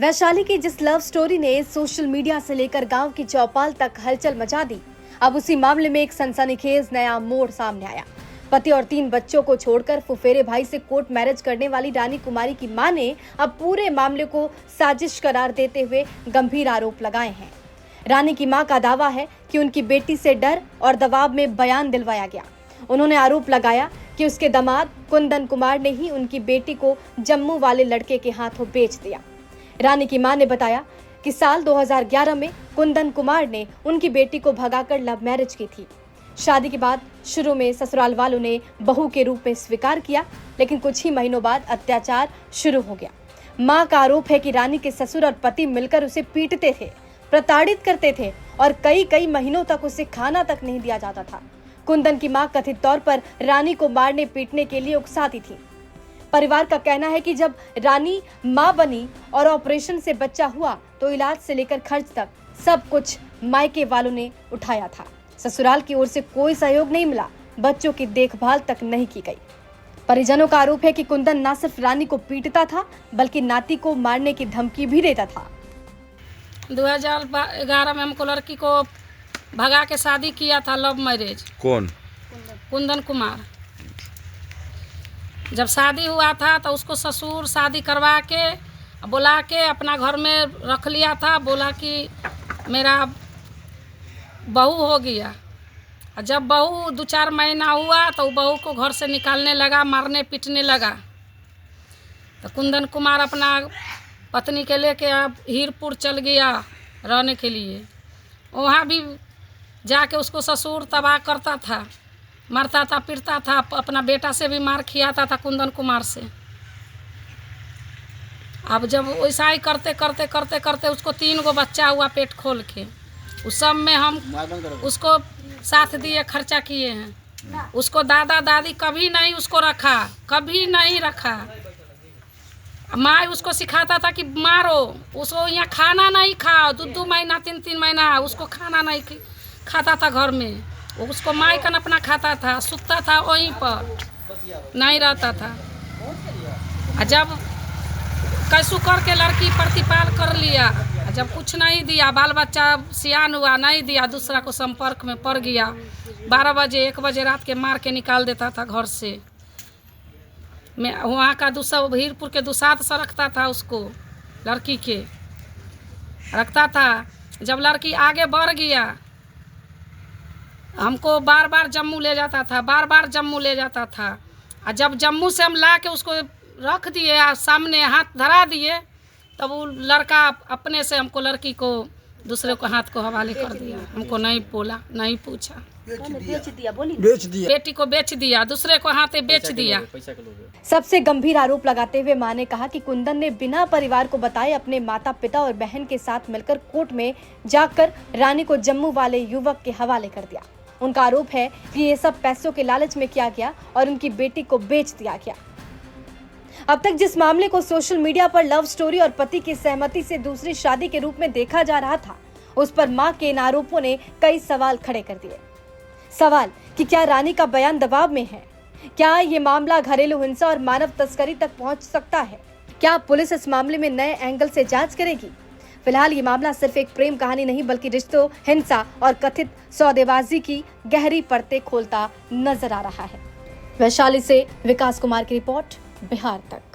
वैशाली की जिस love story ने सोशल मीडिया से लेकर गांव की चौपाल तक हलचल मचा दी, अब उसी मामले में एक सनसनीखेज नया मोड़ सामने आया। पति और 3 बच्चों को छोड़कर फुफेरे भाई से कोर्ट मैरिज करने वाली रानी कुमारी की मां ने अब पूरे मामले को साजिश करार देते हुए गंभीर आरोप लगाए हैं। रानी की मां का दावा है कि उनकी बेटी से डर और दबाव में बयान दिलवाया गया। उन्होंने आरोप लगाया कि उसके दामाद कुंदन कुमार ने ही उनकी बेटी को जम्मू वाले लड़के के हाथों बेच दिया। रानी की मां ने बताया कि साल 2011 में कुंदन कुमार ने उनकी बेटी को भगाकर लव मैरिज की थी। शादी के बाद शुरू में ससुराल वालों ने बहू के रूप में स्वीकार किया, लेकिन कुछ ही महीनों बाद अत्याचार शुरू हो गया। मां का आरोप है कि रानी के ससुर और पति मिलकर उसे पीटते थे, प्रताड़ित करते थे और कई महीनों तक उसे खाना तक नहीं दिया जाता था। कुंदन की मां कथित तौर पर रानी को मारने पीटने के लिए उकसाती थी। परिवार का कहना है कि जब रानी मां बनी और ऑपरेशन से बच्चा हुआ तो इलाज से लेकर खर्च तक सब कुछ मायके वालों ने उठाया था। ससुराल की ओर से कोई सहयोग नहीं मिला, बच्चों की देखभाल तक नहीं की गई। परिजनों का आरोप है कि कुंदन न सिर्फ रानी को पीटता था बल्कि नाती को मारने की धमकी भी देता था। 2011 में हमको लड़की को भगा के शादी किया था, लव मैरिज। कौन? कुंदन कुमार। जब शादी हुआ था तो उसको ससुर शादी करवा के बुला के अपना घर में रख लिया था। बोला कि मेरा बहू हो गया। जब बहू 2-4 महीना हुआ तो बहू को घर से निकालने लगा, मारने पीटने लगा। तो कुंदन कुमार अपना पत्नी के लेके अब हीरपुर चल गया रहने के लिए। वहाँ भी जाके उसको ससुर तबाह करता था, मारता था, पीटता था। अपना बेटा से भी मार खियाता था कुंदन कुमार से। अब जब वैसा ही करते उसको 3 गो बच्चा हुआ पेट खोल के। उस सब में हम उसको साथ दिए, खर्चा किए हैं। उसको दादा दादी कभी नहीं उसको रखा, कभी नहीं रखा। माँ उसको सिखाता था कि मारो उसको, यहाँ खाना नहीं खाओ। 2-2 महीना 3-3 महीना उसको खाना नहीं खाता था घर में। उसको मायकन अपना खाता था, सुतता था वहीं पर, नहीं रहता था। जब कैसू करके लड़की प्रतिपाल कर लिया, जब कुछ नहीं दिया, बाल बच्चा सियान हुआ, नहीं दिया, दूसरा को संपर्क में पड़ गया। 12 बजे 1 बजे रात के मार के निकाल देता था घर से। मैं वहाँ का हीरपुर के दुसाध से रखता था, उसको लड़की के रखता था। जब लड़की आगे बढ़ गया हमको बार जम्मू ले जाता था, और जब जम्मू से हम ला के उसको रख दिए, सामने हाथ धरा दिए, तब वो लड़का अपने से हमको लड़की को दूसरे को हाथ को हवाले कर दिया। हमको नहीं बोला, नहीं पूछा, बेच दिया। बेटी को बेच दिया, दूसरे को हाथे बेच दिया। सबसे गंभीर आरोप लगाते हुए मां ने कहा कि कुंदन ने बिना परिवार को बताए अपने माता पिता और बहन के साथ मिलकर कोर्ट में जाकर रानी को जम्मू वाले युवक के हवाले कर दिया। उनका आरोप है कि ये सब पैसों के लालच में किया गया और उनकी बेटी को बेच दिया गया। अब तक जिस मामले को सोशल मीडिया पर लव स्टोरी और पति की सहमति से दूसरी शादी के रूप में देखा जा रहा था, उस पर मां के इन आरोपों ने कई सवाल खड़े कर दिए। सवाल कि क्या रानी का बयान दबाव में है? क्या ये मामला घरेलू हिंसा और मानव तस्करी तक पहुंच सकता है? क्या पुलिस इस मामले में नए एंगल से जांच करेगी? फिलहाल ये मामला सिर्फ एक प्रेम कहानी नहीं बल्कि रिश्तों, हिंसा और कथित सौदेबाजी की गहरी परतें खोलता नजर आ रहा है। वैशाली से विकास कुमार की रिपोर्ट, बिहार तक।